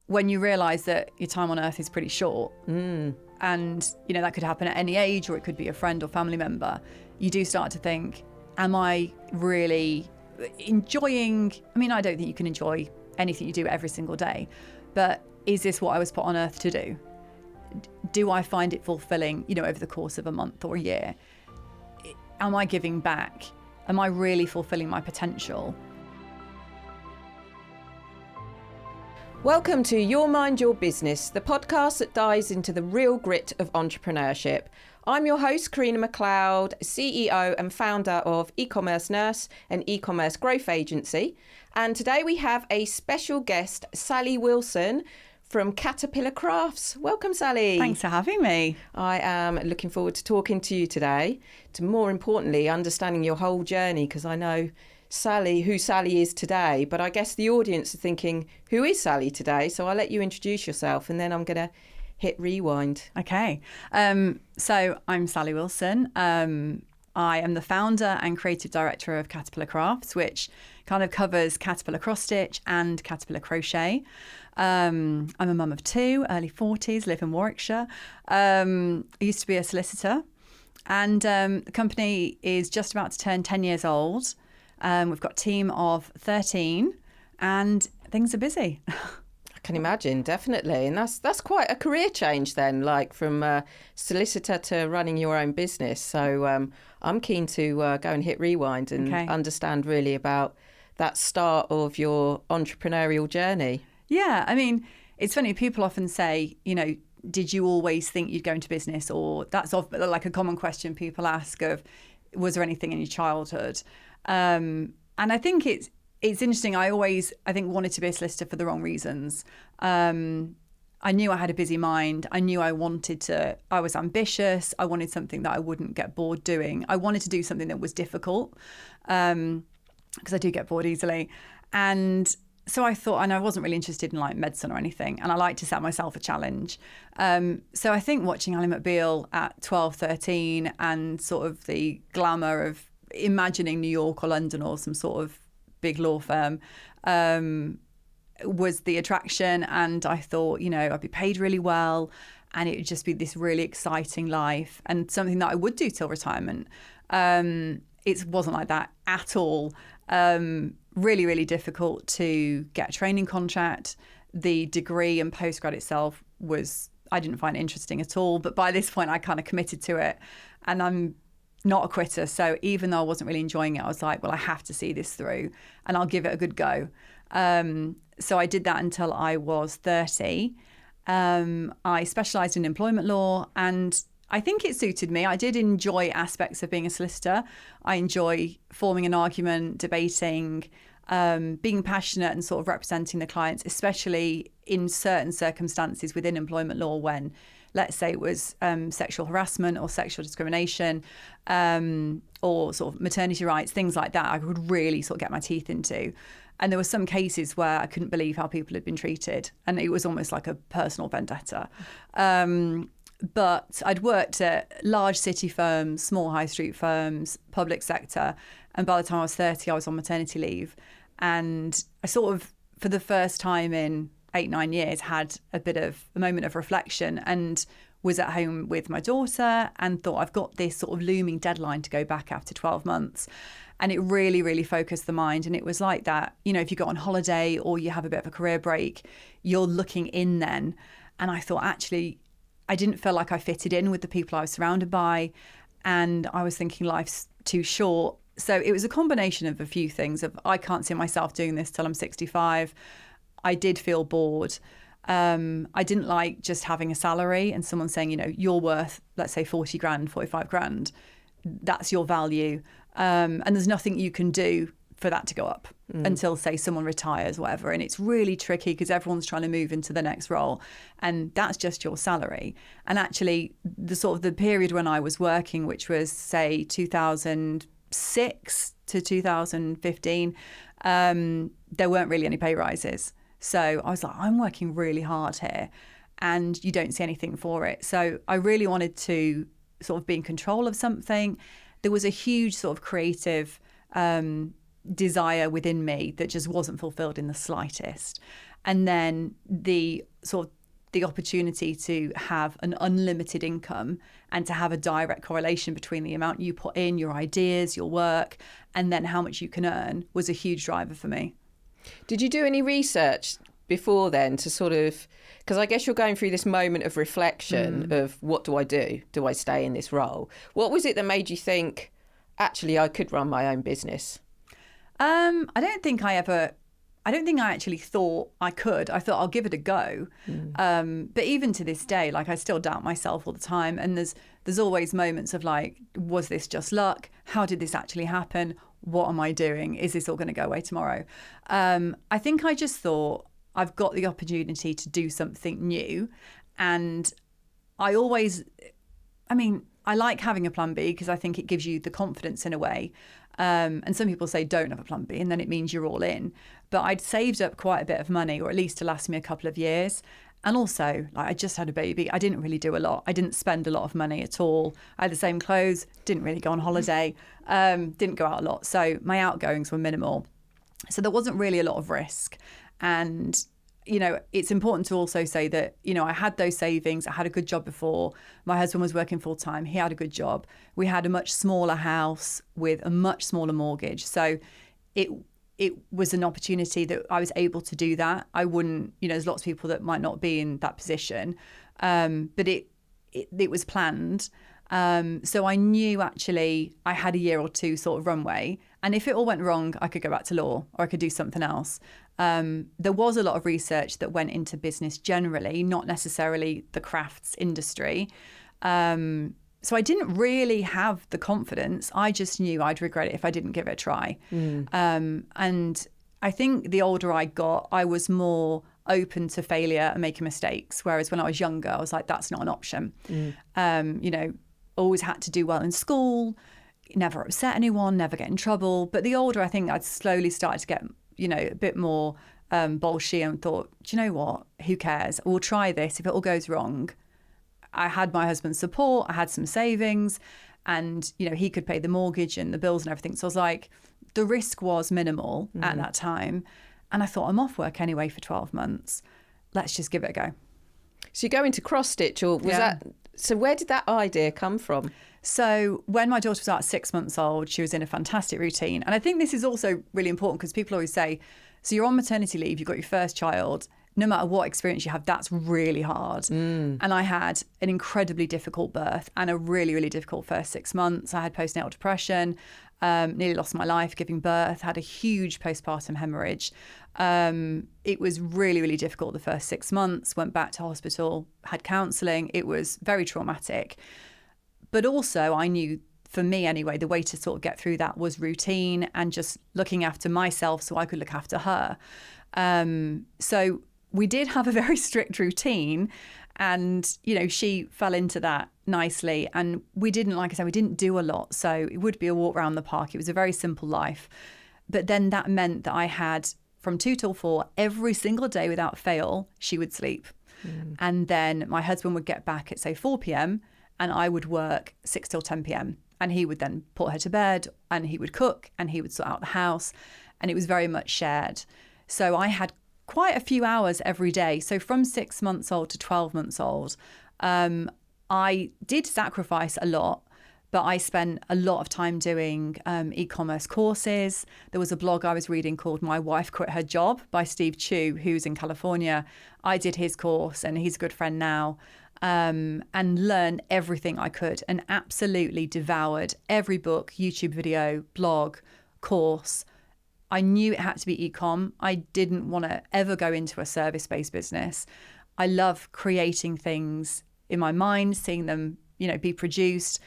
when you realise that your time on earth is pretty short, and that could happen at any age, or it could be a friend or family member, you do start to think, am I really enjoying? I mean, I don't think you can enjoy anything you do every single day, but is this what I was put on earth to do? Do I find it fulfilling, over the course of a month or a year? Am I giving back? Am I really fulfilling my potential? Welcome to Your Mind, Your Business, the podcast that dives into the real grit of entrepreneurship. I'm your host, Carina McLeod, CEO and founder of eCommerce Nurse, an e-commerce growth agency. And today we have a special guest, Sally Wilson from Caterpillar Crafts. Welcome, Sally. Thanks for having me. I am looking forward to talking to you today, to more importantly, understanding your whole journey, because I know who Sally is today, but I guess the audience are thinking, who is Sally today? So I'll let you introduce yourself and then I'm going to hit rewind. Okay. So I'm Sally Wilson. I am the founder and creative director of Caterpillar Crafts, which kind of covers Caterpillar cross stitch and Caterpillar crochet. I'm a mum of two, early 40s, live in Warwickshire. I used to be a solicitor, and the company is just about to turn 10 years old. We've got a team of 13 and things are busy. I can imagine, definitely. And that's quite a career change then, like from solicitor to running your own business. So I'm keen to go and hit rewind and understand really about that start of your entrepreneurial journey. Yeah, I mean, it's funny, people often say, did you always think you'd go into business? Or that's like a common question people ask of, was there anything in your childhood? And I think it's interesting. I think wanted to be a solicitor for the wrong reasons. I knew I had a busy mind. I knew I was ambitious. I wanted something that I wouldn't get bored doing. I wanted to do something that was difficult, because I do get bored easily. And so I thought, and I wasn't really interested in like medicine or anything, and I like to set myself a challenge. So I think watching Ally McBeal at 12, 13 and sort of the glamour of imagining New York or London or some sort of big law firm was the attraction. And I thought, I'd be paid really well and it would just be this really exciting life and something that I would do till retirement. It wasn't like that at all. Really, really difficult to get a training contract. The degree and postgrad itself I didn't find it interesting at all. But by this point, I kind of committed to it, and I'm not a quitter. So even though I wasn't really enjoying it, I was like, well, I have to see this through and I'll give it a good go. So I did that until I was 30. I specialised in employment law and I think it suited me. I did enjoy aspects of being a solicitor. I enjoy forming an argument, debating, being passionate and sort of representing the clients, especially in certain circumstances within employment law when, let's say it was sexual harassment or sexual discrimination, or sort of maternity rights, things like that, I would really sort of get my teeth into. And there were some cases where I couldn't believe how people had been treated. And it was almost like a personal vendetta. But I'd worked at large city firms, small high street firms, public sector. And by the time I was 30, I was on maternity leave. And I sort of, for the first time in 8-9 years, had a moment of reflection and was at home with my daughter and thought, I've got this sort of looming deadline to go back after 12 months. And it really, really focused the mind. And it was like that, if you go on holiday or you have a bit of a career break, you're looking in then. And I thought, actually, I didn't feel like I fitted in with the people I was surrounded by. And I was thinking life's too short. So it was a combination of a few things of, I can't see myself doing this till I'm 65. I did feel bored. I didn't like just having a salary and someone saying, you're worth, let's say 40 grand, 45 grand. That's your value. And there's nothing you can do for that to go up until, say, someone retires, whatever. And it's really tricky because everyone's trying to move into the next role. And that's just your salary. And actually, the period when I was working, which was, say, 2006 to 2015, there weren't really any pay rises. So I was like, I'm working really hard here and you don't see anything for it. So I really wanted to sort of be in control of something. There was a huge sort of creative desire within me that just wasn't fulfilled in the slightest. and then the opportunity to have an unlimited income and to have a direct correlation between the amount you put in, your ideas, your work, and then how much you can earn was a huge driver for me. Did you do any research before then to sort of, because I guess you're going through this moment of reflection of what do I do? Do I stay in this role? What was it that made you think, actually, I could run my own business? I don't think I actually thought I could. I thought I'll give it a go. But even to this day, like I still doubt myself all the time. And there's always moments of like, was this just luck? How did this actually happen? What am I doing? Is this all going to go away tomorrow? I think I just thought I've got the opportunity to do something new. And I like having a plan B because I think it gives you the confidence in a way. And some people say don't have a plan B and then it means you're all in. But I'd saved up quite a bit of money, or at least to last me a couple of years. And also, like, I just had a baby. I didn't really do a lot. I didn't spend a lot of money at all. I had the same clothes, didn't really go on holiday, didn't go out a lot. So my outgoings were minimal. So there wasn't really a lot of risk. And, you know, it's important to also say that, you know, I had those savings. I had a good job before. My husband was working full time. He had a good job. We had a much smaller house with a much smaller mortgage. So it was an opportunity that I was able to do that. I wouldn't, you know, there's lots of people that might not be in that position. But it was planned. So I knew actually I had a year or two sort of runway. And if it all went wrong, I could go back to law or I could do something else. There was a lot of research that went into business generally, not necessarily the crafts industry. So I didn't really have the confidence. I just knew I'd regret it if I didn't give it a try. And I think the older I got, I was more open to failure and making mistakes. Whereas when I was younger, I was like, that's not an option. You know, always had to do well in school, never upset anyone, never get in trouble. But the older I think I'd slowly started to get, you know, a bit more bolshy and thought, do you know what? Who cares? We'll try this. If it all goes wrong. I had my husband's support. I had some savings and, you know, he could pay the mortgage and the bills and everything. So I was like, the risk was minimal at that time. And I thought, I'm off work anyway for 12 months. Let's just give it a go. So you go into cross stitch, or was that, so where did that idea come from? So when my daughter was about 6 months old, she was in a fantastic routine. And I think this is also really important because people always say, so you're on maternity leave, you've got your first child, no matter what experience you have, that's really hard. And I had an incredibly difficult birth and a really, really difficult first 6 months. I had postnatal depression, nearly lost my life giving birth, had a huge postpartum hemorrhage. It was really, really difficult the first 6 months, went back to hospital, had counselling. It was very traumatic. But also I knew, for me anyway, the way to sort of get through that was routine and just looking after myself so I could look after her. So we did have a very strict routine and, you know, she fell into that nicely. And we didn't, like I said, we didn't do a lot. So it would be a walk around the park. It was a very simple life. But then that meant that I had from 2 till 4, every single day without fail, she would sleep. And then my husband would get back at, say, 4 p.m. and I would work 6 till 10 p.m. And he would then put her to bed and he would cook and he would sort out the house. And it was very much shared. So I had quite a few hours every day. So from 6 months old to 12 months old, I did sacrifice a lot, but I spent a lot of time doing e-commerce courses. There was a blog I was reading called My Wife Quit Her Job by Steve Chu, who's in California. I did his course and he's a good friend now, and learned everything I could and absolutely devoured every book, YouTube video, blog, course. I knew it had to be e-com. I didn't want to ever go into a service-based business. I love creating things in my mind, seeing them, you know, be produced.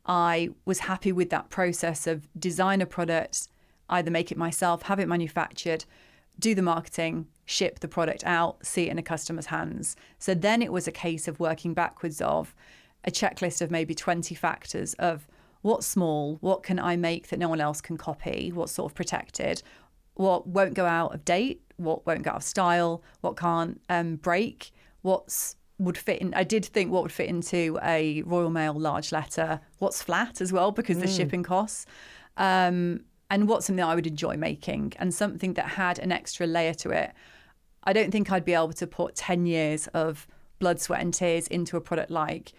I was happy with that process of design a product, either make it myself, have it manufactured, do the marketing, ship the product out, see it in a customer's hands. So then it was a case of working backwards of a checklist of maybe 20 factors of what's small, what can I make that no one else can copy, what's sort of protected, what won't go out of date, what won't go out of style, what can't break, would fit in. I did think what would fit into a Royal Mail large letter, what's flat as well because the shipping costs, and what's something that I would enjoy making and something that had an extra layer to it. I don't think I'd be able to put 10 years of blood, sweat and tears into a product like,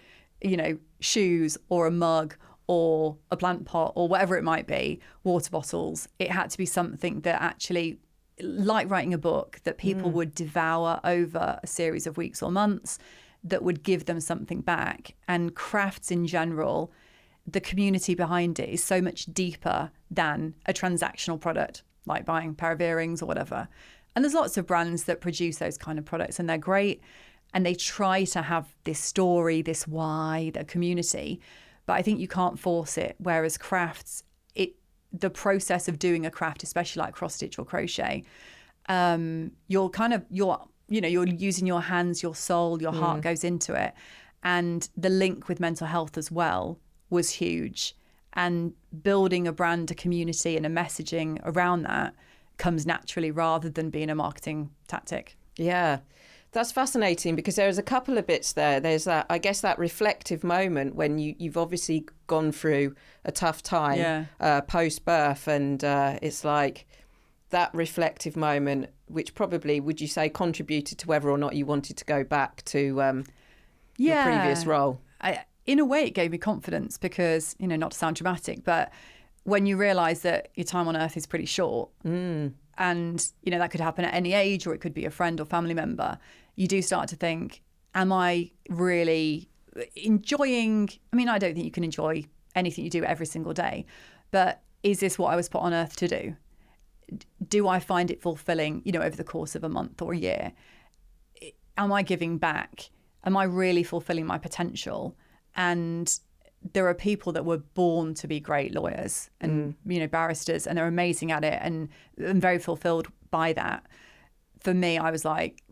shoes or a mug or a plant pot or whatever it might be, water bottles. It had to be something that actually, like writing a book, that people would devour over a series of weeks or months, that would give them something back. And crafts in general, the community behind it is so much deeper than a transactional product, like buying a pair of earrings or whatever. And there's lots of brands that produce those kind of products and they're great. And they try to have this story, this why, the community. But I think you can't force it. Whereas crafts, the process of doing a craft, especially like cross stitch or crochet, you're using your hands, your soul, your heart goes into it. And the link with mental health as well was huge. And building a brand, a community and a messaging around that comes naturally rather than being a marketing tactic. Yeah. That's fascinating because there's a couple of bits there. There's that, I guess, that reflective moment when you've obviously gone through a tough time post-birth, and it's like that reflective moment, which probably, would you say, contributed to whether or not you wanted to go back to your previous role? In a way, it gave me confidence because, not to sound dramatic, but when you realise that your time on earth is pretty short, and, that could happen at any age, or it could be a friend or family member, you do start to think, am I really enjoying? I mean, I don't think you can enjoy anything you do every single day, but is this what I was put on earth to do? Do I find it fulfilling, over the course of a month or a year? Am I giving back? Am I really fulfilling my potential? And there are people that were born to be great lawyers and, barristers, and they're amazing at it and very fulfilled by that. For me, I was like,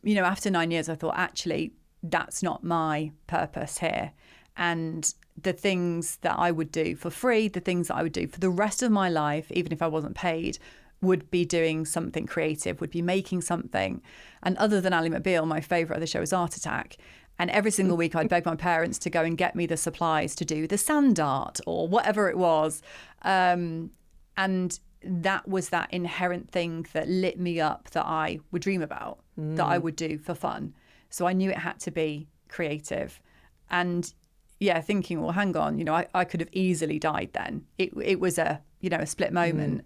after 9 years, I thought, actually, that's not my purpose here. And the things that I would do for free, the things that I would do for the rest of my life, even if I wasn't paid, would be doing something creative, would be making something. And other than Ally McBeal, my favourite of the show is Art Attack. And every single week I'd beg my parents to go and get me the supplies to do the sand art or whatever it was. And that was that inherent thing that lit me up that I would dream about, that I would do for fun. So I knew it had to be creative. And thinking, well, hang on, I could have easily died then. It was a split moment.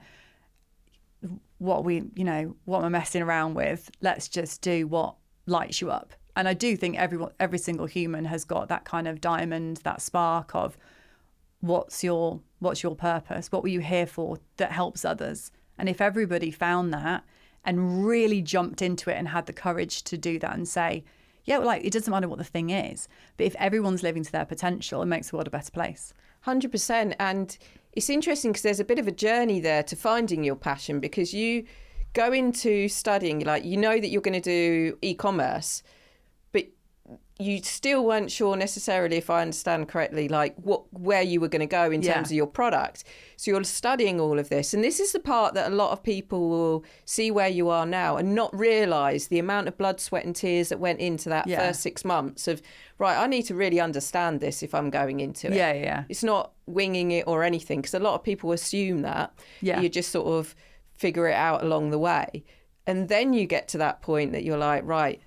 What am I messing around with? Let's just do what lights you up. And I do think every single human has got that kind of diamond, that spark of what's your purpose? What were you here for that helps others? And if everybody found that and really jumped into it and had the courage to do that and say, it doesn't matter what the thing is, but if everyone's living to their potential, it makes the world a better place. 100%. And it's interesting because there's a bit of a journey there to finding your passion, because you go into studying, that you're going to do e-commerce, you still weren't sure necessarily, if I understand correctly, where you were going to go in terms of your product. So you're studying all of this. And this is the part that a lot of people will see where you are now and not realise the amount of blood, sweat and tears that went into that first 6 months of, right, I need to really understand this if I'm going into it. Yeah. It's not winging it or anything, because a lot of people assume that. You just sort of figure it out along the way. And then you get to that point that you're like, right,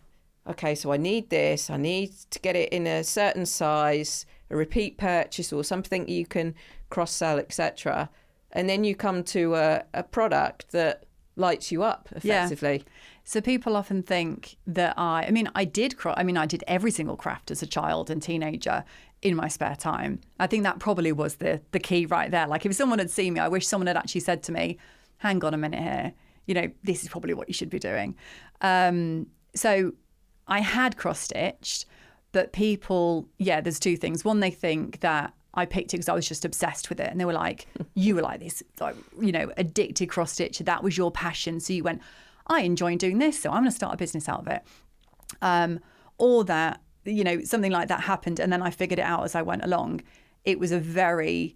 okay, so I need this, I need to get it in a certain size, a repeat purchase or something you can cross-sell, etc. And then you come to a product that lights you up effectively. Yeah. So people often think that I did every single craft as a child and teenager in my spare time. I think that probably was the key right there. Like if someone had seen me, I wish someone had actually said to me, hang on a minute here, this is probably what you should be doing. So I had cross-stitched, but people, there's two things. One, they think that I picked it because I was just obsessed with it. And they were like, you were like this, addicted cross-stitcher. That was your passion. So you went, I enjoy doing this, so I'm going to start a business out of it. Or that, something like that happened and then I figured it out as I went along. It was a very,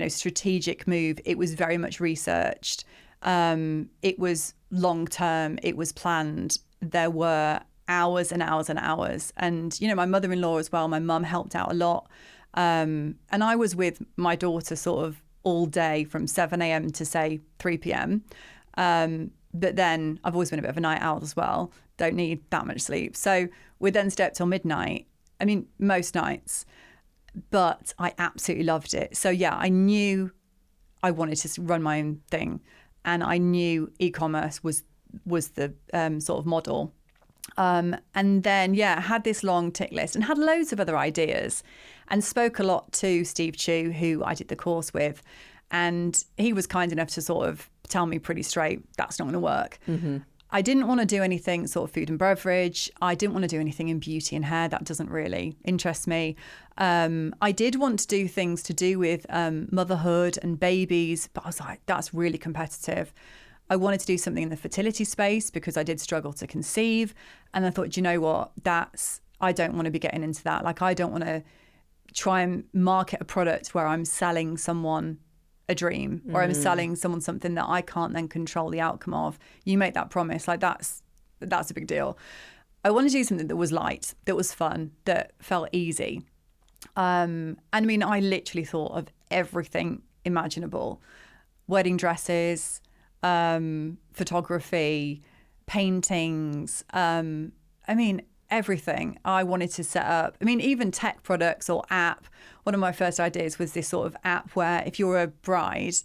strategic move. It was very much researched. It was long-term. It was planned. There were hours and hours and hours. And, my mother-in-law as well, my mum helped out a lot. And I was with my daughter sort of all day from 7 a.m. to say 3 p.m. But then I've always been a bit of a night owl as well. Don't need that much sleep. So we then stay up till midnight. I mean, most nights. But I absolutely loved it. So yeah, I knew I wanted to run my own thing. And I knew e-commerce was the sort of model. And then, yeah, had this long tick list and had loads of other ideas and spoke a lot to Steve Chu, who I did the course with. And he was kind enough to sort of tell me pretty straight, that's not going to work. Mm-hmm. I didn't want to do anything sort of food and beverage. I didn't want to do anything in beauty and hair. That doesn't really interest me. I did want to do things to do with motherhood and babies, but I was like, that's really competitive. I wanted to do something in the fertility space because I did struggle to conceive. And I thought, you know what, I don't want to be getting into that. Like, I don't want to try and market a product where I'm selling someone a dream or I'm selling someone something that I can't then control the outcome of. You make that promise, like that's a big deal. I wanted to do something that was light, that was fun, that felt easy. And I mean, I literally thought of everything imaginable. Wedding dresses, photography, paintings, I mean, everything I wanted to set up. I mean, even tech products or app. One of my first ideas was this sort of app where if you're a bride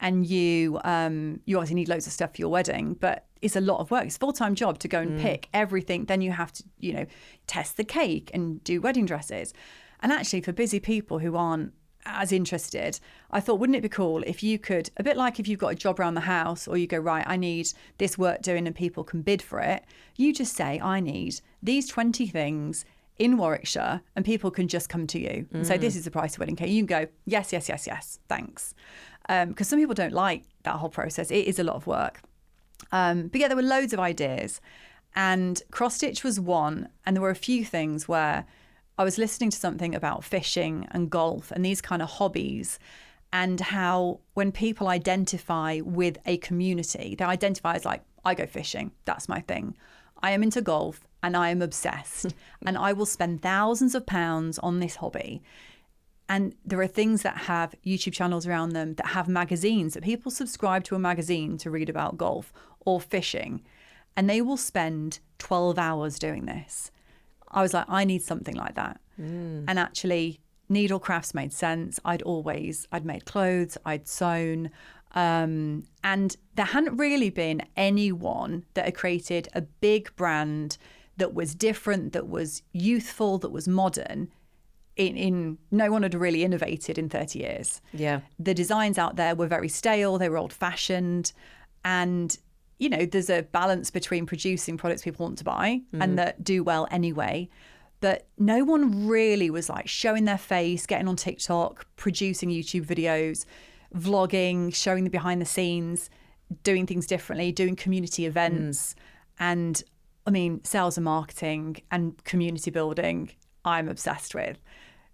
and you obviously need loads of stuff for your wedding, but it's a lot of work. It's a full-time job to go and pick everything. Then you have to, test the cake and do wedding dresses. And actually for busy people who aren't as interested, I thought, wouldn't it be cool if you could, a bit like if you've got a job around the house or you go, right, I need this work doing and people can bid for it. You just say, I need these 20 things in Warwickshire and people can just come to you and say, this is the price of wedding cake. You can go, yes, thanks. Because some people don't like that whole process. It is a lot of work. But yeah, there were loads of ideas and cross stitch was one. And there were a few things where I was listening to something about fishing and golf and these kind of hobbies and how when people identify with a community, they identify as like, I go fishing, that's my thing. I am into golf and I am obsessed and I will spend thousands of pounds on this hobby. And there are things that have YouTube channels around them, that have magazines, that people subscribe to a magazine to read about golf or fishing. And they will spend 12 hours doing this. I was like, I need something like that. And actually, needle crafts made sense. I'd made clothes, I'd sewn. And there hadn't really been anyone that had created a big brand that was different, that was youthful, that was modern. No one had really innovated in 30 years. Yeah. The designs out there were very stale, they were old fashioned. And, there's a balance between producing products people want to buy and that do well anyway. But no one really was like showing their face, getting on TikTok, producing YouTube videos, vlogging, showing the behind the scenes, doing things differently, doing community events. And I mean, sales and marketing and community building, I'm obsessed with.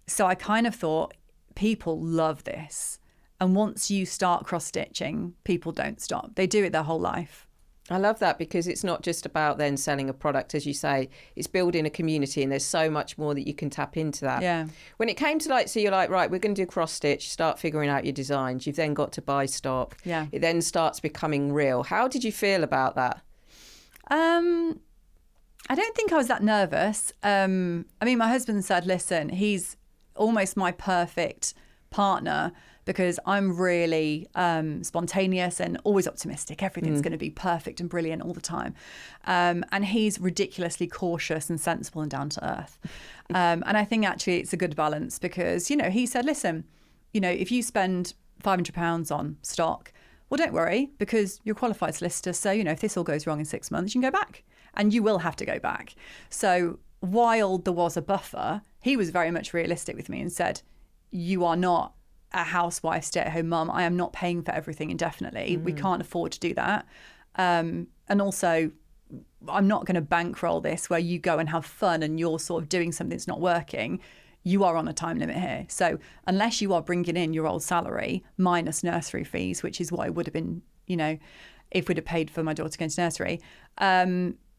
So I kind of thought people love this. And once you start cross-stitching, people don't stop. They do it their whole life. I love that because it's not just about then selling a product, as you say, it's building a community and there's so much more that you can tap into that. Yeah. When it came to so you're like, right, we're going to do cross stitch, start figuring out your designs. You've then got to buy stock. Yeah. It then starts becoming real. How did you feel about that? I don't think I was that nervous. I mean, my husband said, listen, he's almost my perfect partner because I'm really spontaneous and always optimistic. Everything's going to be perfect and brilliant all the time. And he's ridiculously cautious and sensible and down to earth. And I think actually it's a good balance because, he said, listen, if you spend £500 on stock, well, don't worry because you're a qualified solicitor. So, if this all goes wrong in 6 months, you can go back and you will have to go back. So while there was a buffer, he was very much realistic with me and said, you are not a housewife, stay-at-home mum. I am not paying for everything indefinitely. We can't afford to do that. And also, I'm not going to bankroll this where you go and have fun and you're sort of doing something that's not working. You are on a time limit here. So unless you are bringing in your old salary minus nursery fees, which is what it would have been, if we'd have paid for my daughter going to nursery,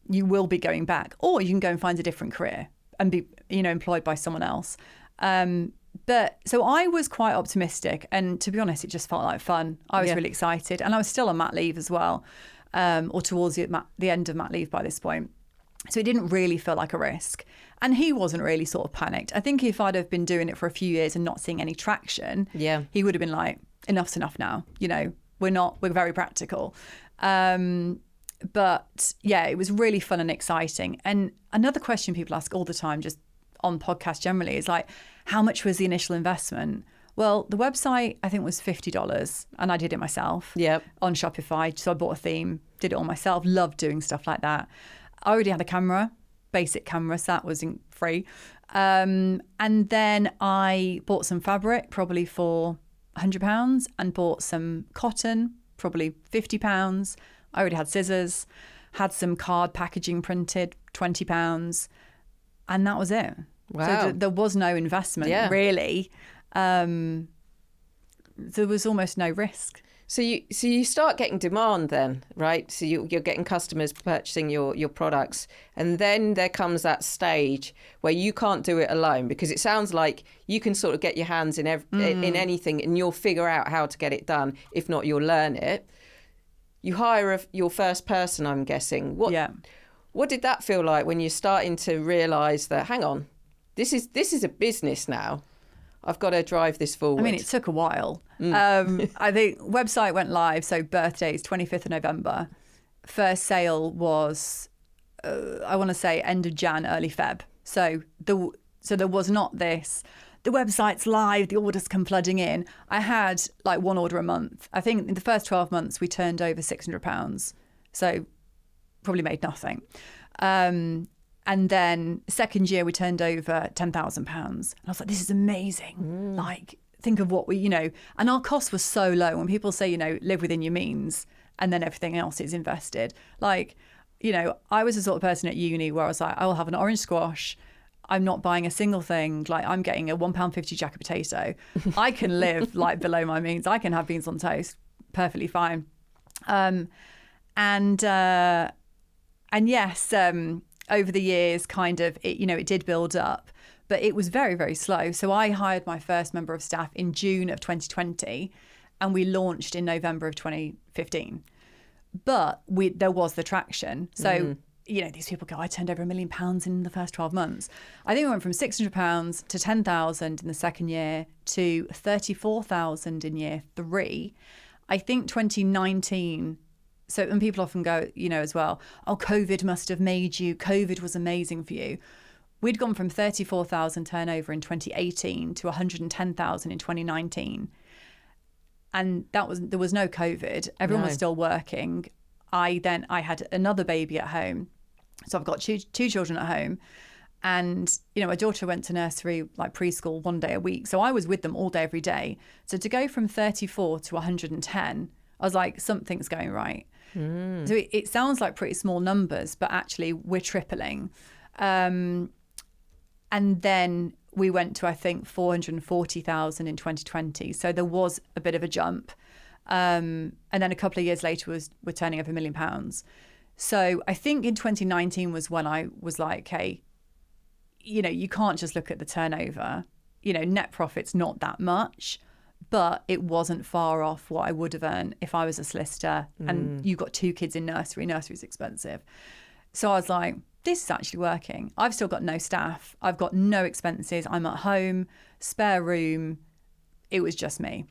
you will be going back. Or you can go and find a different career and be, employed by someone else. But so I was quite optimistic. And to be honest, it just felt like fun. I was really excited. And I was still on mat leave as well. or towards the end of mat leave by this point. So it didn't really feel like a risk. And he wasn't really sort of panicked. I think if I'd have been doing it for a few years and not seeing any traction, he would have been like, enough's enough now. You know, we're very practical. But yeah, it was really fun and exciting. And another question people ask all the time, just on podcasts generally, is like, how much was the initial investment? Well, the website, I think, was $50, and I did it myself on Shopify. So I bought a theme, did it all myself, loved doing stuff like that. I already had a camera, basic camera, so that was free. And then I bought some fabric, probably for £100, and bought some cotton, probably £50. I already had scissors, had some card packaging printed, £20, and that was it. Wow. So there was no investment, really. There was almost no risk. So you start getting demand then, right? So you're getting customers purchasing your products, and then there comes that stage where you can't do it alone, because it sounds like you can sort of get your hands in anything, and you'll figure out how to get it done. If not, you'll learn it. You hire your first person, I'm guessing. What did that feel like when you're starting to realise that, hang on, this is a business now? I've got to drive this forward. I mean, it took a while. I think website went live, so birthday is 25th of November. First sale was, I want to say, end of Jan, early Feb. So there was not this, the website's live, the orders come flooding in. I had like one order a month. I think in the first 12 months, we turned over £600. So probably made nothing. And then second year, we turned over £10,000. And I was like, this is amazing. Like, think of what and our cost was so low. When people say, live within your means and then everything else is invested. Like, I was the sort of person at uni where I was like, I will have an orange squash. I'm not buying a single thing. Like, I'm getting a £1.50 jack of potato. I can live like below my means. I can have beans on toast. Perfectly fine. And yes, over the years, kind of, it did build up, but it was very, very slow. So I hired my first member of staff in June of 2020, and we launched in November of 2015. But there was the traction. So, these people go, I turned over £1 million in the first 12 months. I think we went from £600 to 10,000 in the second year to 34,000 in year 3. I think 2019... So, and people often go, as well, oh, COVID must have made you, COVID was amazing for you. We'd gone from 34,000 turnover in 2018 to 110,000 in 2019. And there was no COVID. Everyone was still working. I had another baby at home. So I've got two children at home. And, my daughter went to nursery, like preschool, 1 day a week. So I was with them all day, every day. So to go from 34 to 110, I was like, something's going right. So it sounds like pretty small numbers, but actually we're tripling. And then we went to, I think, 440,000 in 2020. So there was a bit of a jump. And then a couple of years later we're turning over £1 million. So I think in 2019 was when I was like, hey, you can't just look at the turnover. Net profit's not that much. But it wasn't far off what I would have earned if I was a solicitor and you got 2 kids in nursery. Nursery's expensive. So I was like, this is actually working. I've still got no staff. I've got no expenses. I'm at home, spare room. It was just me.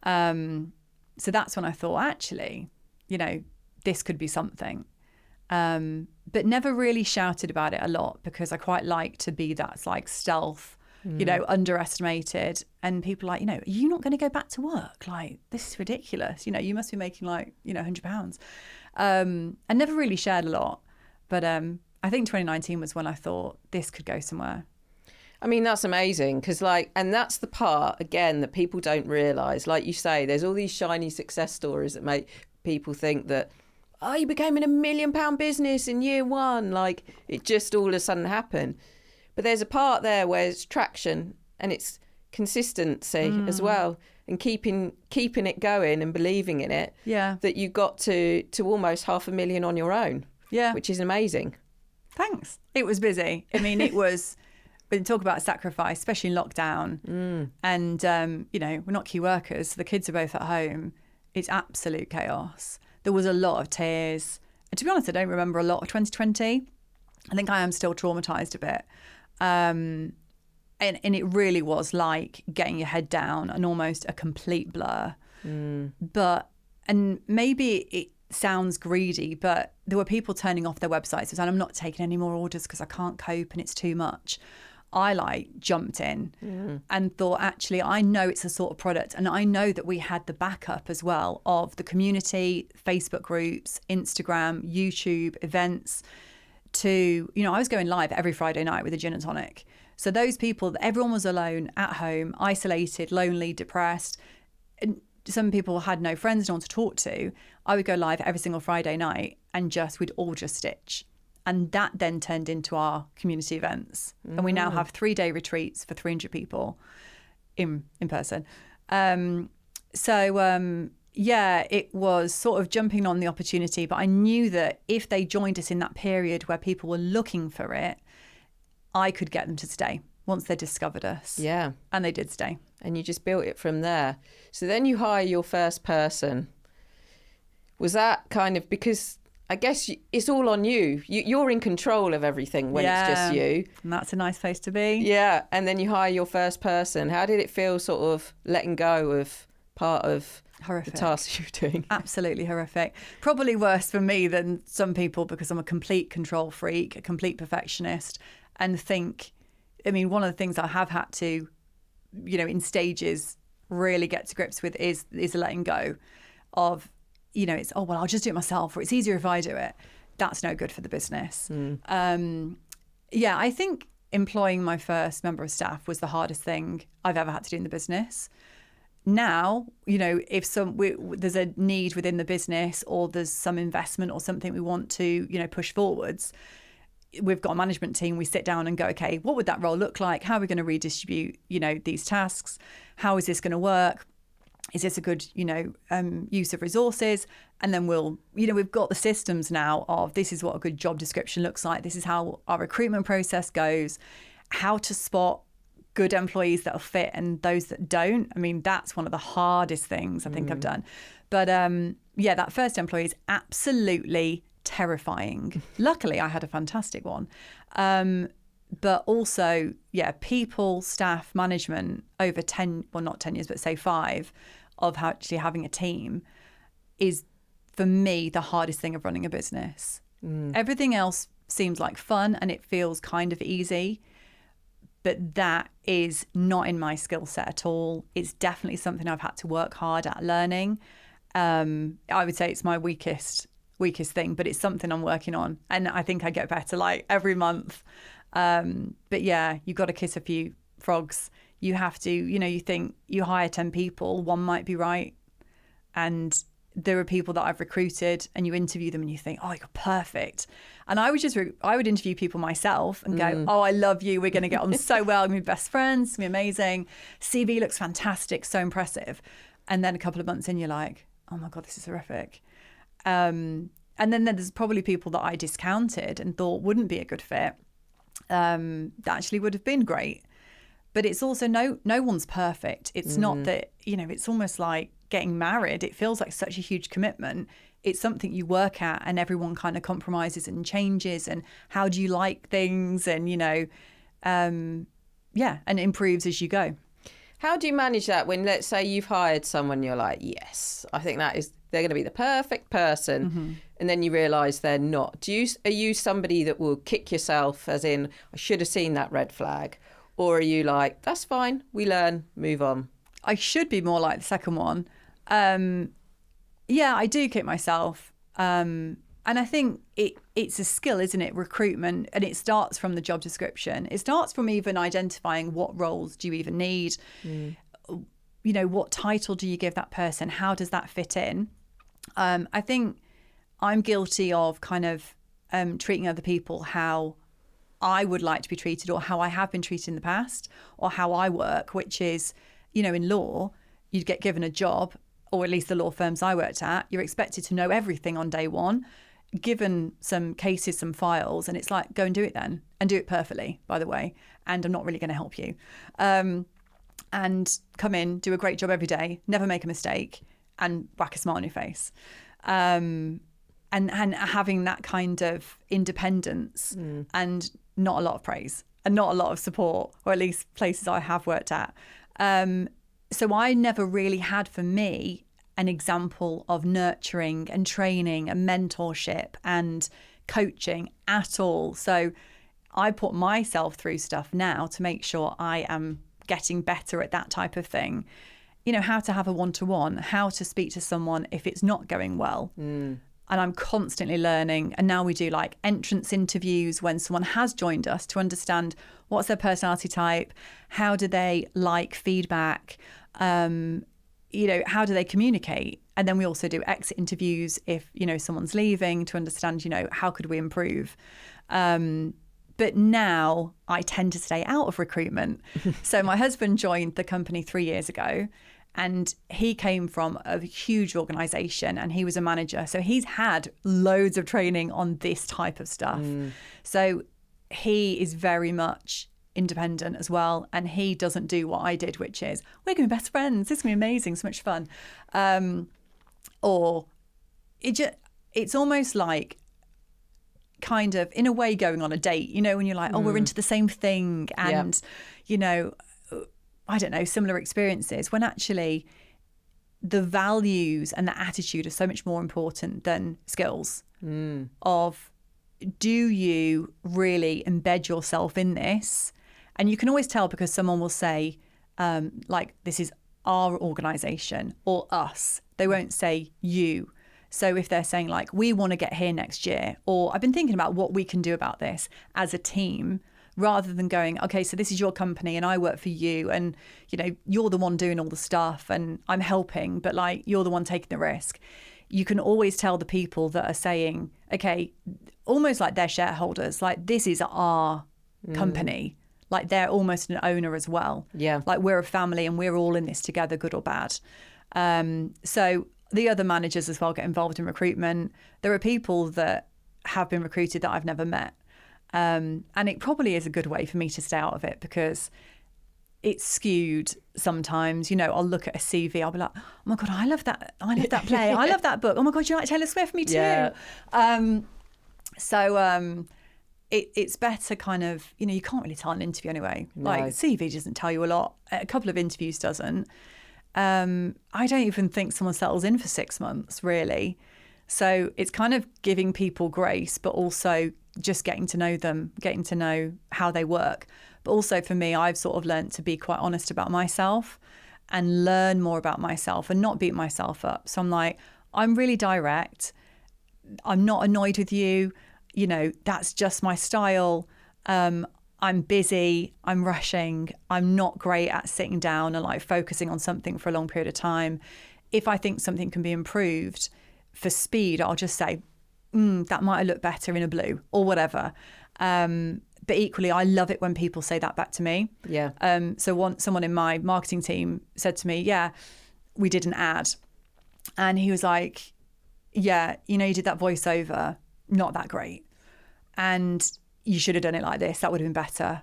So that's when I thought, actually, this could be something. But never really shouted about it a lot because I quite like to be that like stealth, underestimated, and people are like, are you not going to go back to work? Like, this is ridiculous. You must be making like, £100. I never really shared a lot, but I think 2019 was when I thought this could go somewhere. I mean, that's amazing because and that's the part, again, that people don't realise. Like you say, there's all these shiny success stories that make people think that, oh, you became a £1 million business in year 1. Like, it just all of a sudden happened. But there's a part there where it's traction and it's consistency as well, and keeping it going and believing in it. Yeah. That you got to almost 500,000 on your own. Yeah. Which is amazing. Thanks. It was busy. I mean, it was, we talk about sacrifice, especially in lockdown. And, we're not key workers. So the kids are both at home. It's absolute chaos. There was a lot of tears. And to be honest, I don't remember a lot of 2020. I think I am still traumatized a bit. And it really was like getting your head down and almost a complete blur. And maybe it sounds greedy, but there were people turning off their websites and I'm not taking any more orders because I can't cope and it's too much. I jumped in and thought, actually, I know it's a sort of product, and I know that we had the backup as well of the community, Facebook groups, Instagram, YouTube, events. I was going live every Friday night with a gin and tonic. So those people, everyone was alone at home, isolated, lonely, depressed. And some people had no friends, no one to talk to. I would go live every single Friday night and we'd all just stitch. And that then turned into our community events. And we now have 3-day retreats for 300 people in person. It was sort of jumping on the opportunity. But I knew that if they joined us in that period where people were looking for it, I could get them to stay once they discovered us. Yeah. And they did stay. And you just built it from there. So then you hire your first person. Was that kind of, because I guess it's all on you. You're in control of everything when it's just you. And that's a nice place to be. Yeah. And then you hire your first person. How did it feel sort of letting go of part of horrific. The tasks you're doing? Absolutely horrific. Probably worse for me than some people because I'm a complete control freak, a complete perfectionist, and one of the things I have had to, in stages really get to grips with is letting go of, it's, I'll just do it myself, or it's easier if I do it. That's no good for the business. I think employing my first member of staff was the hardest thing I've ever had to do in the business. Now, if there's a need within the business or there's some investment or something we want to, push forwards, we've got a management team. We sit down and go, okay, what would that role look like? How are we going to redistribute, these tasks? How is this going to work? Is this a good, use of resources? And then we've got the systems now of this is what a good job description looks like. This is how our recruitment process goes, how to spot good employees that'll fit and those that don't. That's one of the hardest things I think I've done. But that first employee is absolutely terrifying. Luckily, I had a fantastic one. But also, people, staff, management over 10, well, not 10 years, but say 5 of actually having a team is, for me, the hardest thing of running a business. Everything else seems like fun and it feels kind of easy, but that is not in my skill set at all. It's definitely something I've had to work hard at learning. I would say it's my weakest thing, but it's something I'm working on. And I think I get better every month. But you've got to kiss a few frogs. You have to, you think you hire 10 people, one might be right. And there are people that I've recruited and you interview them and you think, oh, you're perfect. And I would interview people myself and go, oh, I love you. We're going to get on so well. We're best friends. It's going to be amazing. CV looks fantastic. So impressive. And then a couple of months in, you're like, oh my God, this is horrific. And then there's probably people that I discounted and thought wouldn't be a good fit. That actually would have been great. But it's also no one's perfect. It's not that, it's almost like getting married. It feels like such a huge commitment. It's something you work at and everyone kind of compromises and changes. And how do you like things? And, and improves as you go. How do you manage that when, let's say, you've hired someone, you're like, yes, I think they're going to be the perfect person, and then you realise they're not? Are you somebody that will kick yourself, as in, I should have seen that red flag? Or are you like, that's fine, we learn, move on? I should be more like the second one. I do kick myself. And I think it's a skill, isn't it? Recruitment. And it starts from the job description. It starts from even identifying what roles do you even need? What title do you give that person? How does that fit in? I think I'm guilty of kind of treating other people how I would like to be treated or how I have been treated in the past or how I work, which is, in law, you'd get given a job, or at least the law firms I worked at, you're expected to know everything on day one, given some cases, some files, and it's like, go and do it then, and do it perfectly, by the way, and I'm not really going to help you. And come in, do a great job every day, never make a mistake, and whack a smile on your face. and having that kind of independence and not a lot of praise and not a lot of support, or at least places I have worked at. So I never really had, for me, an example of nurturing and training and mentorship and coaching at all. So I put myself through stuff now to make sure I am getting better at that type of thing. You know, how to have a one-to-one, how to speak to someone if it's not going well. And I'm constantly learning. And now we do like entrance interviews when someone has joined us to understand what's their personality type, how do they like feedback, you know, how do they communicate? And then we also do exit interviews if, you know, someone's leaving, to understand, you know, how could we improve? But now I tend to stay out of recruitment. So my husband joined the company 3 years ago, and he came from a huge organisation and he was a manager. So he's had loads of training on this type of stuff. So he is very much independent as well. And he doesn't do what I did, which is, we're going to be best friends. This is going to be amazing. So much fun. Or it's almost like kind of, in a way, going on a date, you know, when you're like, oh, we're into the same thing. And, you know, I don't know, similar experiences, when actually the values and the attitude are so much more important than skills. Of, do you really embed yourself in this? And you can always tell, because someone will say, like, this is our organisation or us. They won't say you. So if they're saying like, we want to get here next year, or I've been thinking about what we can do about this as a team, rather than going, okay, so this is your company and I work for you, and, you know, you're the one doing all the stuff and I'm helping, but like, you're the one taking the risk. You can always tell the people that are saying, okay, almost like they're shareholders, like, this is our company. Like, they're almost an owner as well. Yeah. Like, we're a family and we're all in this together, good or bad. So the other managers as well get involved in recruitment. There are people that have been recruited that I've never met. And it probably is a good way for me to stay out of it, because it's skewed sometimes. You know, I'll look at a CV, I'll be like, oh my God, I love that play. I love that book. Oh my God, you like Taylor Swift? Me too. Yeah. It's better kind of, you know, you can't really tell an interview anyway. No. Like, CV doesn't tell you a lot. A couple of interviews doesn't. I don't even think someone settles in for 6 months, really. So it's kind of giving people grace, but also just getting to know them, getting to know how they work. But also for me, I've sort of learned to be quite honest about myself and learn more about myself and not beat myself up. So I'm like, I'm really direct. I'm not annoyed with you. You know, that's just my style. I'm busy, I'm rushing, I'm not great at sitting down and like focusing on something for a long period of time. If I think something can be improved for speed, I'll just say, that might have looked better in a blue or whatever. But equally, I love it when people say that back to me. Yeah. So someone in my marketing team said to me, yeah, we did an ad. And he was like, yeah, you know, you did that voiceover, not that great. And you should have done it like this. That would have been better.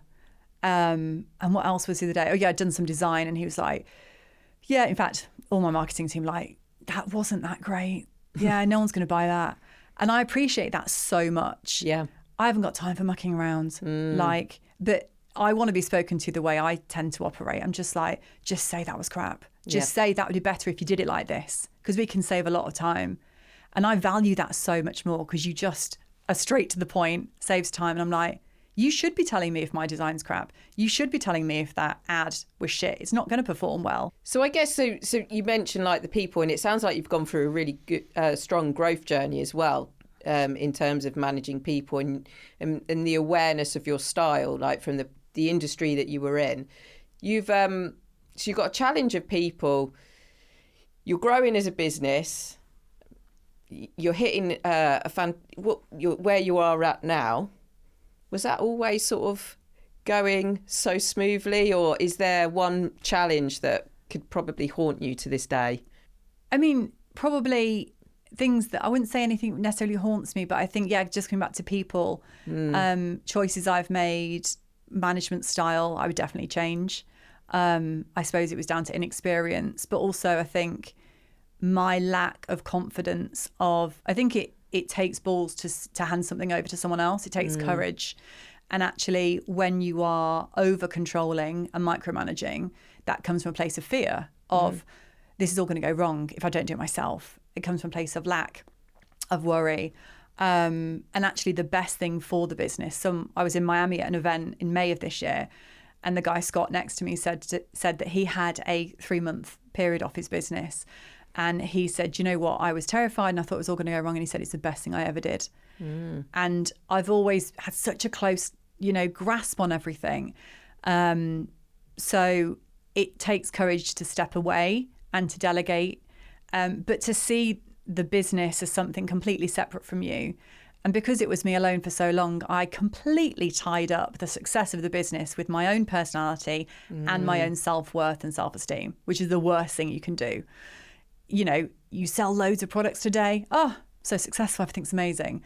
And what else was the other day? Oh yeah, I'd done some design. And he was like, yeah, in fact, all my marketing team, like, that wasn't that great. Yeah, no one's going to buy that. And I appreciate that so much. Yeah. I haven't got time for mucking around. Like, but I want to be spoken to the way I tend to operate. I'm just like, just say that was crap. Just say that would be better if you did it like this, because we can save a lot of time. And I value that so much more, because you just are straight to the point, saves time. And I'm like, you should be telling me if my design's crap. You should be telling me if that ad was shit. It's not going to perform well. So I guess, so you mentioned like the people, and it sounds like you've gone through a really good, strong growth journey as well, in terms of managing people and the awareness of your style, like from the industry that you were in. You've so you've got a challenge of people. You're growing as a business. You're hitting where you are at now. Was that always sort of going so smoothly, or is there one challenge that could probably haunt you to this day? I mean, probably things that I wouldn't say anything necessarily haunts me, but I think, yeah, just coming back to people, choices I've made, management style, I would definitely change. I suppose it was down to inexperience, but also I think my lack of confidence I think it takes balls to hand something over to someone else. It takes courage. And actually, when you are over controlling and micromanaging, that comes from a place of fear of this is all going to go wrong if I don't do it myself. It comes from a place of lack, of worry. And actually the best thing for the business. I was in Miami at an event in May of this year, and the guy Scott next to me said that he had a 3-month period off his business. And he said, you know what, I was terrified and I thought it was all going to go wrong. And he said, it's the best thing I ever did. And I've always had such a close, grasp on everything. So it takes courage to step away and to delegate, but to see the business as something completely separate from you. And because it was me alone for so long, I completely tied up the success of the business with my own personality and my own self-worth and self-esteem, which is the worst thing you can do. You sell loads of products today. Oh, so successful. Everything's amazing.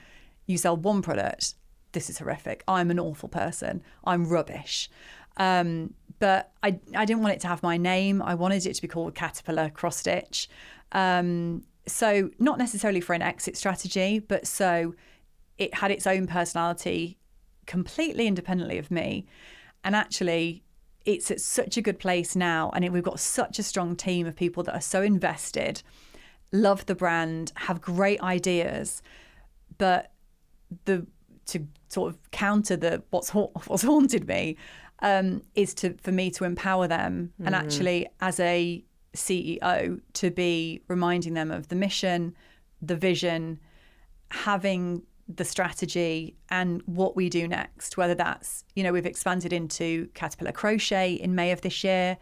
You sell one product. This is horrific. I'm an awful person. I'm rubbish. But I didn't want it to have my name. I wanted it to be called Caterpillar Cross Stitch. So not necessarily for an exit strategy, but so it had its own personality completely independently of me. And actually, it's at such a good place now. And we've got such a strong team of people that are so invested, love the brand, have great ideas. But to sort of counter what's haunted me is for me to empower them. And actually, as a CEO, to be reminding them of the mission, the vision, having the strategy and what we do next, whether that's, we've expanded into Caterpillar Crochet in May of this year.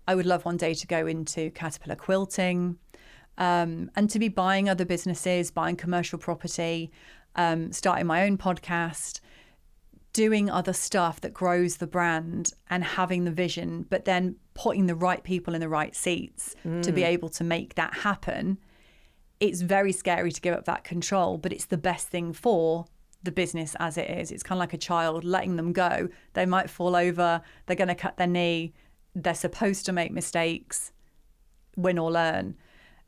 I would love one day to go into Caterpillar Quilting, and to be buying other businesses, buying commercial property, starting my own podcast, doing other stuff that grows the brand and having the vision, but then putting the right people in the right seats to be able to make that happen. It's very scary to give up that control, but it's the best thing for the business as it is. It's kind of like a child, letting them go. They might fall over. They're going to cut their knee. They're supposed to make mistakes, win or learn.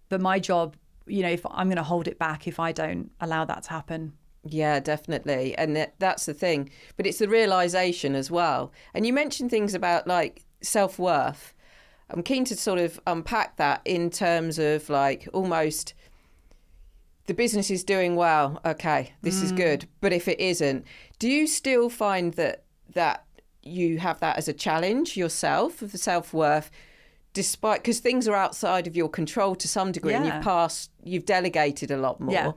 But my job, if I'm going to hold it back if I don't allow that to happen. Yeah, definitely. And that's the thing. But it's the realization as well. And you mentioned things about like self-worth. I'm keen to sort of unpack that in terms of like almost the business is doing well. Okay, this is good. But if it isn't, do you still find that you have that as a challenge yourself of the self-worth, despite, because things are outside of your control to some degree, and you've delegated a lot more,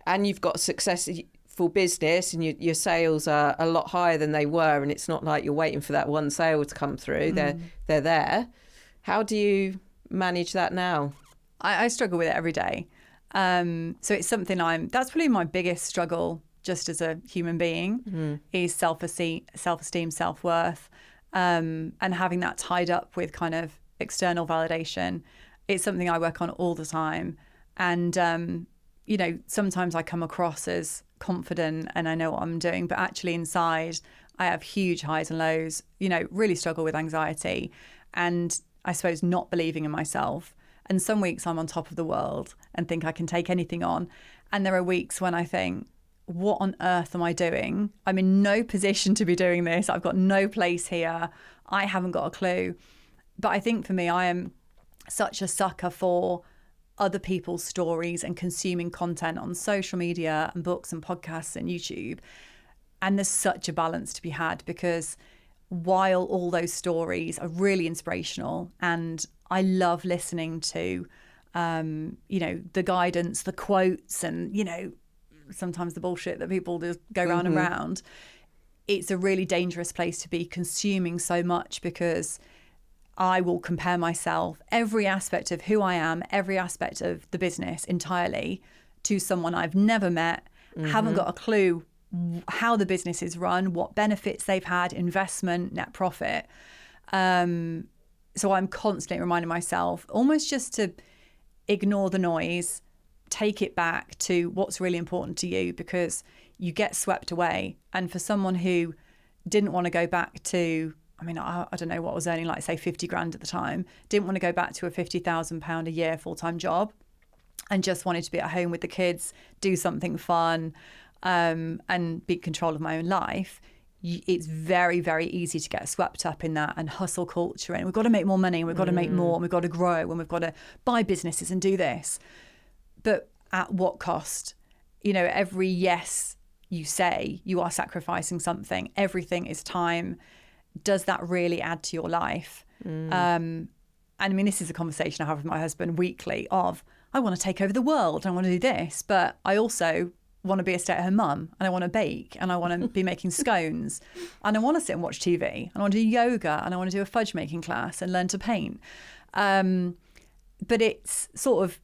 and you've got a successful business, and your sales are a lot higher than they were, and it's not like you're waiting for that one sale to come through. They're there. How do you manage that now? I struggle with it every day. So it's something that's probably my biggest struggle just as a human being is self-esteem, self-worth, and having that tied up with kind of external validation. It's something I work on all the time. And, sometimes I come across as confident and I know what I'm doing, but actually inside I have huge highs and lows, really struggle with anxiety and I suppose not believing in myself. And some weeks I'm on top of the world and think I can take anything on. And there are weeks when I think, what on earth am I doing? I'm in no position to be doing this. I've got no place here. I haven't got a clue. But I think for me, I am such a sucker for other people's stories and consuming content on social media and books and podcasts and YouTube. And there's such a balance to be had, because while all those stories are really inspirational and I love listening to, the guidance, the quotes, and, sometimes the bullshit that people just go round and round. It's a really dangerous place to be consuming so much, because I will compare myself, every aspect of who I am, every aspect of the business entirely, to someone I've never met, haven't got a clue how the business is run, what benefits they've had, investment, net profit. So I'm constantly reminding myself almost just to ignore the noise, take it back to what's really important to you, because you get swept away. And for someone who didn't want to go back to I don't know what I was earning, like say 50 grand at the time. Didn't want to go back to a £50,000 a year full-time job, and just wanted to be at home with the kids, do something fun, and be in control of my own life. It's very, very easy to get swept up in that and hustle culture. And we've got to make more money, and we've got to make more, and we've got to grow, and we've got to buy businesses and do this. But at what cost? Every yes you say, you are sacrificing something. Everything is time. Does that really add to your life? And this is a conversation I have with my husband weekly of, I want to take over the world, I want to do this, but I also want to be a stay-at-home mum, and I want to bake, and I want to be making scones, and I want to sit and watch TV, and I want to do yoga, and I want to do a fudge making class and learn to paint. But it's sort of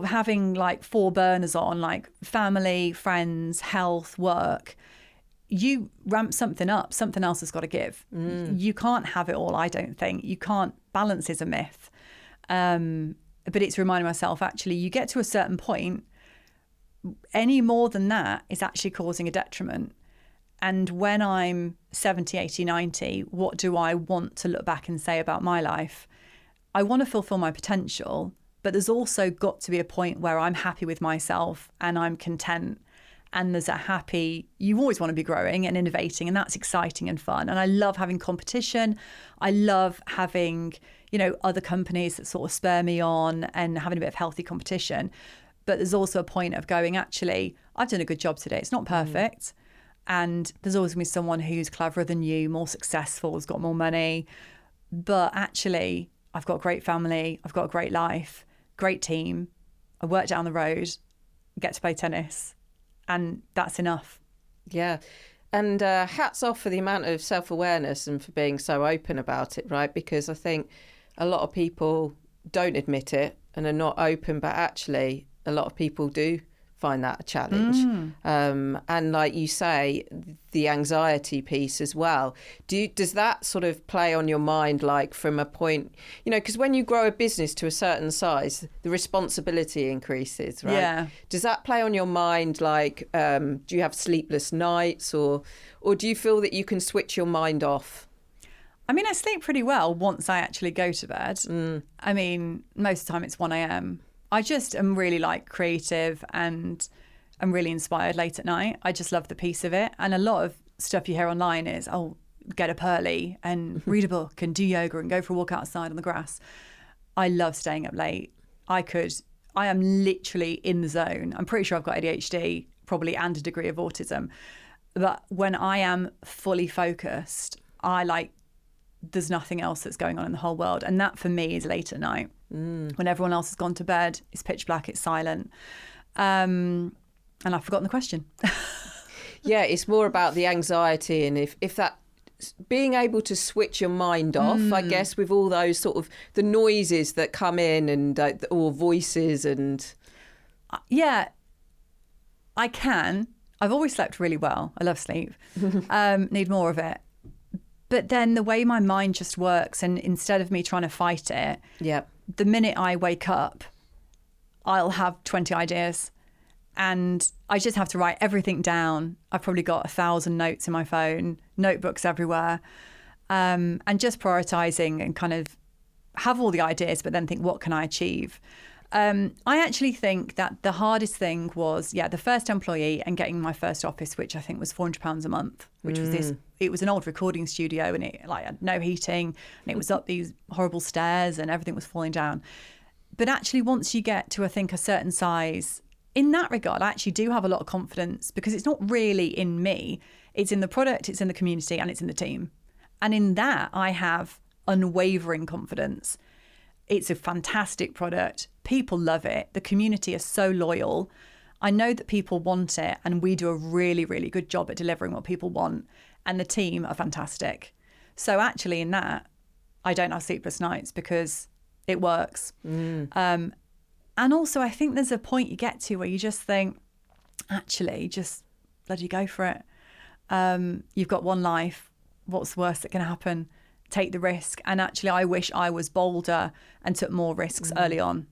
having like 4 burners on, like family, friends, health, work. You ramp something up, something else has got to give. You can't have it all, I don't think. You can't. Balance is a myth. But it's reminding myself, actually, you get to a certain point, any more than that is actually causing a detriment. And when I'm 70, 80, 90, what do I want to look back and say about my life? I want to fulfill my potential, but there's also got to be a point where I'm happy with myself and I'm content. And there's you always want to be growing and innovating, and that's exciting and fun. And I love having competition. I love having, other companies that sort of spur me on and having a bit of healthy competition. But there's also a point of going, actually, I've done a good job today. It's not perfect. And there's always going to be someone who's cleverer than you, more successful, has got more money. But actually, I've got a great family. I've got a great life, great team. I work down the road, get to play tennis. And that's enough. Yeah. And hats off for the amount of self-awareness and for being so open about it, right? Because I think a lot of people don't admit it and are not open, but actually a lot of people do find that a challenge. And like you say, the anxiety piece as well. Does that sort of play on your mind, like from a point, because when you grow a business to a certain size, the responsibility increases, right? Yeah. Does that play on your mind? Like, do you have sleepless nights or do you feel that you can switch your mind off? I sleep pretty well once I actually go to bed. Most of the time it's 1 a.m. I just am really creative, and I'm really inspired late at night. I just love the peace of it. And a lot of stuff you hear online is, get up early and read a book and do yoga and go for a walk outside on the grass. I love staying up late. I am literally in the zone. I'm pretty sure I've got ADHD, probably, and a degree of autism. But when I am fully focused, there's nothing else that's going on in the whole world. And that for me is late at night. When everyone else has gone to bed, it's pitch black, it's silent. And I've forgotten the question. Yeah, it's more about the anxiety, and if that being able to switch your mind off, I guess, with all those sort of the noises that come in and or voices and... Yeah, I can. I've always slept really well. I love sleep. Need more of it. But then the way my mind just works, and instead of me trying to fight it, the minute I wake up, I'll have 20 ideas and I just have to write everything down. I've probably got 1,000 notes in my phone, notebooks everywhere, and just prioritizing and kind of have all the ideas, but then think, what can I achieve? I actually think that the hardest thing was, the first employee and getting my first office, which I think was £400 a month, which was it was an old recording studio, and it had no heating, and it was up these horrible stairs and everything was falling down. But actually, once you get to, I think, a certain size, in that regard, I actually do have a lot of confidence, because it's not really in me. It's in the product, it's in the community, and it's in the team. And in that, I have unwavering confidence. It's a fantastic product. People love it. The community is so loyal. I know that people want it, and we do a really, really good job at delivering what people want. And the team are fantastic. So actually in that, I don't have sleepless nights because it works. And also, I think there's a point you get to where you just think, actually, just bloody go for it. You've got one life. What's the worst that can happen? Take the risk. And actually, I wish I was bolder and took more risks early on.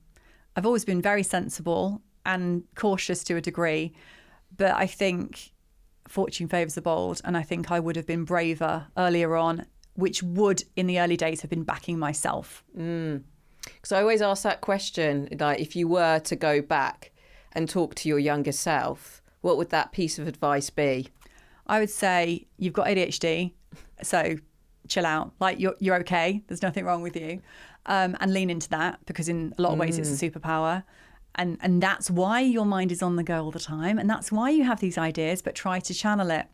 I've always been very sensible and cautious to a degree, but I think fortune favours the bold. And I think I would have been braver earlier on, which would in the early days have been backing myself. Because I always ask that question, like if you were to go back and talk to your younger self, what would that piece of advice be? I would say you've got ADHD, so chill out. Like you're okay. There's nothing wrong with you. And lean into that, because in a lot of ways it's a superpower. And that's why your mind is on the go all the time. And that's why you have these ideas, but try to channel it.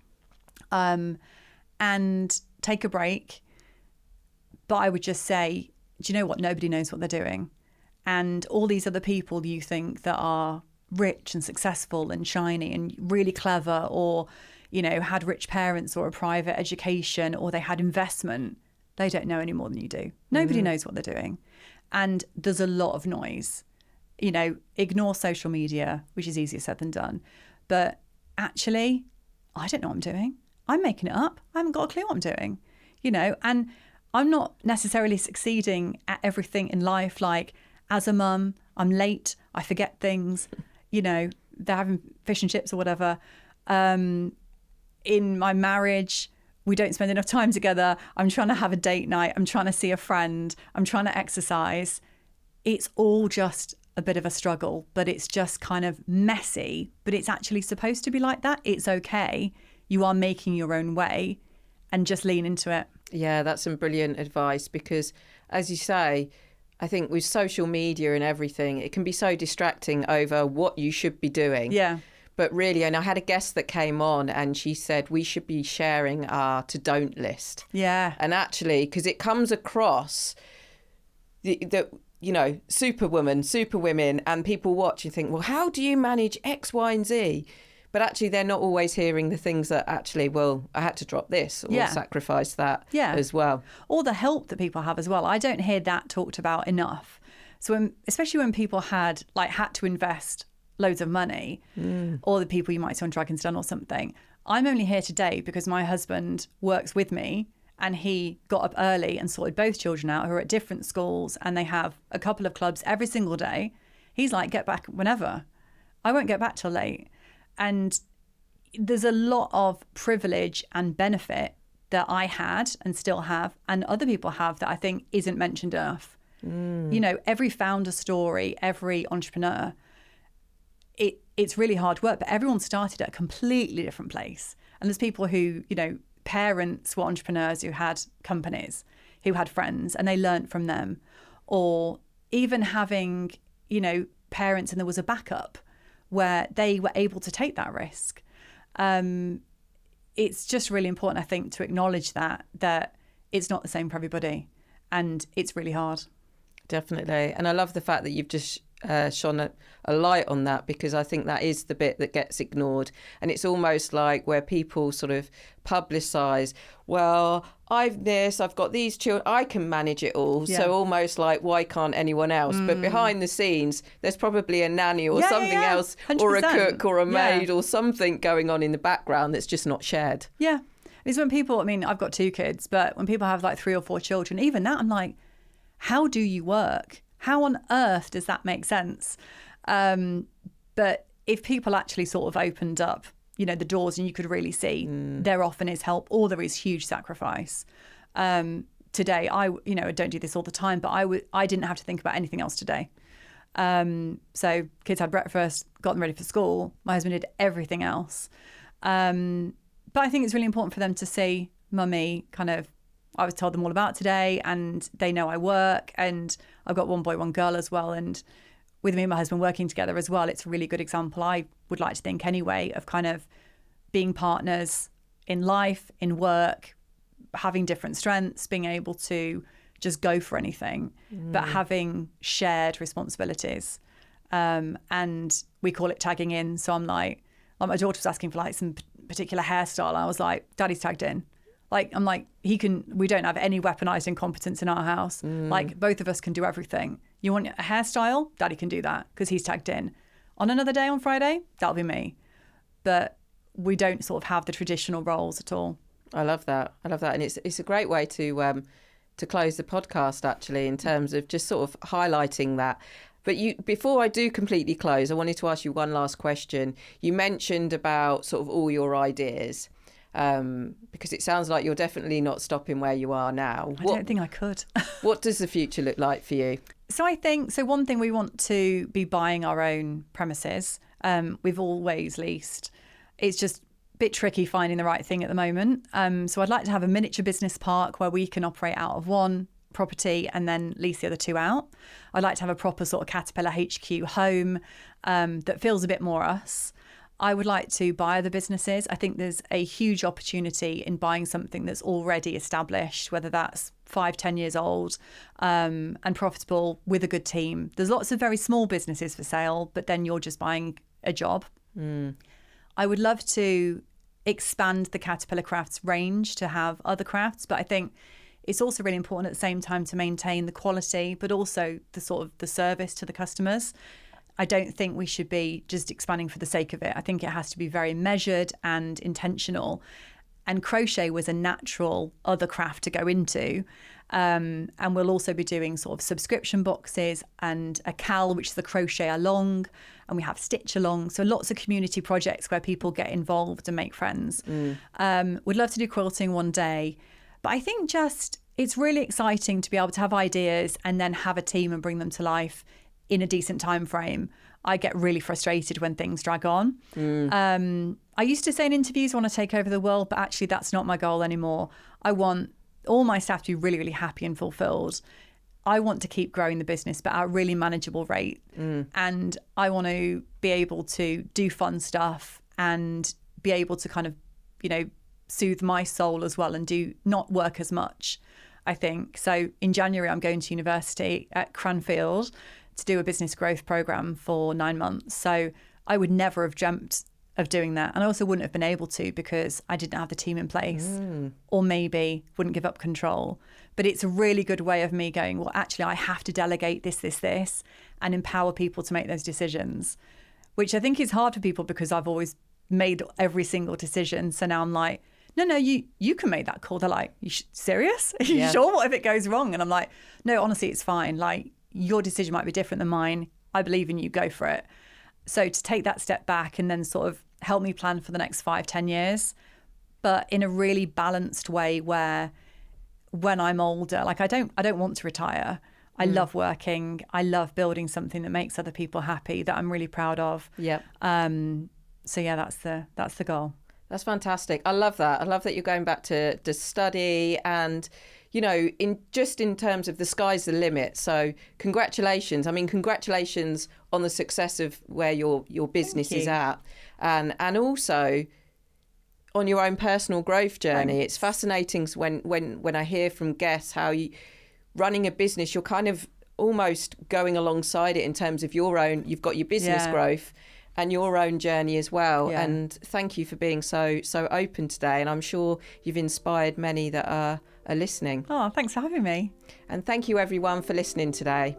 And take a break. But I would just say, do you know what? Nobody knows what they're doing. And all these other people you think that are rich and successful and shiny and really clever, or, you know, had rich parents or a private education, or they had investment, they don't know any more than you do. Nobody knows what they're doing. And there's a lot of noise. You know, ignore social media, which is easier said than done. But actually, I don't know what I'm doing. I'm making it up. I haven't got a clue what I'm doing, you know, and I'm not necessarily succeeding at everything in life. Like as a mum, I'm late. I forget things, you know, they're having fish and chips or whatever. In my marriage, we don't spend enough time together. I'm trying to have a date night. I'm trying to see a friend. I'm trying to exercise. It's all just a bit of a struggle, but it's just kind of messy, but it's actually supposed to be like that. It's okay. You are making your own way, and just lean into it. Yeah, that's some brilliant advice, because as you say, I think with social media and everything, it can be so distracting over what you should be doing. Yeah. But really, and I had a guest that came on and she said we should be sharing our to don't list. Yeah. And actually, because it comes across the you know, superwoman, superwomen, and people watch and think, well, how do you manage X, Y, and Z? But actually, they're not always hearing the things that actually, well, I had to drop this or sacrifice that as well. Or the help that people have as well. I don't hear that talked about enough. So especially when people had to invest loads of money, or the people you might see on Dragon's Den or something. I'm only here today because my husband works with me, and he got up early and sorted both children out who are at different schools, and they have a couple of clubs every single day. He's like, get back whenever. I won't get back till late. And there's a lot of privilege and benefit that I had and still have, and other people have, that I think isn't mentioned enough. You know, every founder story, every entrepreneur, it's really hard work, but everyone started at a completely different place. And there's people who, you know, parents were entrepreneurs who had companies, who had friends, and they learnt from them. Or even having, you know, parents and there was a backup where they were able to take that risk. It's just really important, I think, to acknowledge that it's not the same for everybody, and it's really hard. Definitely. And I love the fact that you've just shone a light on that, because I think that is the bit that gets ignored. And it's almost like where people sort of publicise, well, I've got these children, I can manage it all. Yeah. So almost like, why can't anyone else? But behind the scenes, there's probably a nanny or something else, 100%. Or a cook or a maid or something going on in the background that's just not shared. Yeah. It's when people, I mean, I've got 2 kids, but when people have like 3 or 4 children, even that, I'm like, how do you work? How on earth does that make sense? But if people actually sort of opened up, you know, the doors, and you could really see there often is help, or there is huge sacrifice. Today, I don't do this all the time, but I didn't have to think about anything else today. So kids had breakfast, got them ready for school. My husband did everything else. But I think it's really important for them to see mummy kind of, I was told them all about today, and they know I work, and I've got 1 boy, 1 girl as well. And with me and my husband working together as well, it's a really good example, I would like to think anyway, of kind of being partners in life, in work, having different strengths, being able to just go for anything, but having shared responsibilities. And we call it tagging in. So I'm like my daughter was asking for like some particular hairstyle. I was like, Daddy's tagged in. Like, I'm like, we don't have any weaponized incompetence in our house. Like, both of us can do everything. You want a hairstyle? Daddy can do that because he's tagged in. On another day on Friday, that'll be me. But we don't sort of have the traditional roles at all. I love that. And it's a great way to close the podcast, actually, in terms of just sort of highlighting that. But before I do completely close, I wanted to ask you one last question. You mentioned about sort of all your ideas, because it sounds like you're definitely not stopping where you are now. I don't think I could. What does the future look like for you? So I think, one thing, we want to be buying our own premises. We've always leased. It's just a bit tricky finding the right thing at the moment. So I'd like to have a miniature business park where we can operate out of one property and then lease the other two out. I'd like to have a proper sort of Caterpillar HQ home that feels a bit more us. I would like to buy other businesses. I think there's a huge opportunity in buying something that's already established, whether that's 5-10 years old and profitable with a good team. There's lots of very small businesses for sale, but then you're just buying a job. I would love to expand the Caterpillar Crafts range to have other crafts, but I think it's also really important at the same time to maintain the quality, but also the sort of the service to the customers. I don't think we should be just expanding for the sake of it. I think it has to be very measured and intentional. And crochet was a natural other craft to go into. And we'll also be doing sort of subscription boxes and a CAL, which is the crochet along, and we have stitch along. So lots of community projects where people get involved and make friends. Would love to do quilting one day. But I think just it's really exciting to be able to have ideas and then have a team and bring them to life in a decent time frame. I get really frustrated when things drag on. I used to say in interviews, I want to take over the world, but actually that's not my goal anymore. I want all my staff to be really, really happy and fulfilled. I want to keep growing the business, but at a really manageable rate. And I want to be able to do fun stuff and be able to kind of, soothe my soul as well and do not work as much, I think. So in January, I'm going to university at Cranfield to do a business growth program for 9 months. So I would never have dreamt of doing that. And I also wouldn't have been able to because I didn't have the team in place or maybe wouldn't give up control. But it's a really good way of me going, well, actually, I have to delegate this, and empower people to make those decisions, which I think is hard for people because I've always made every single decision. So now I'm like, no, you can make that call. They're like, you serious? Are you sure? What if it goes wrong? And I'm like, no, honestly, it's fine. Like, your decision might be different than mine. I believe in you, go for it. So to take that step back and then sort of help me plan for the next 5-10 years, but in a really balanced way where when I'm older, like I don't want to retire. I love working. I love building something that makes other people happy, that I'm really proud of. Yep. So yeah, that's the goal. That's fantastic. I love that. I love that you're going back to study and, in terms of the sky's the limit. So congratulations. I mean, congratulations on the success of where your business is at. And also on your own personal growth journey. Thanks. It's fascinating when I hear from guests how you running a business, you're kind of almost going alongside it in terms of you've got your business growth and your own journey as well. Yeah. And thank you for being so open today. And I'm sure you've inspired many that are listening. Oh, thanks for having me. And thank you everyone for listening today.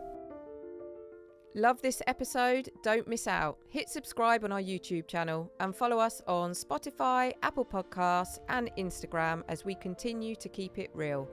Love this episode? Don't miss out. Hit subscribe on our YouTube channel and follow us on Spotify, Apple Podcasts and Instagram as we continue to keep it real.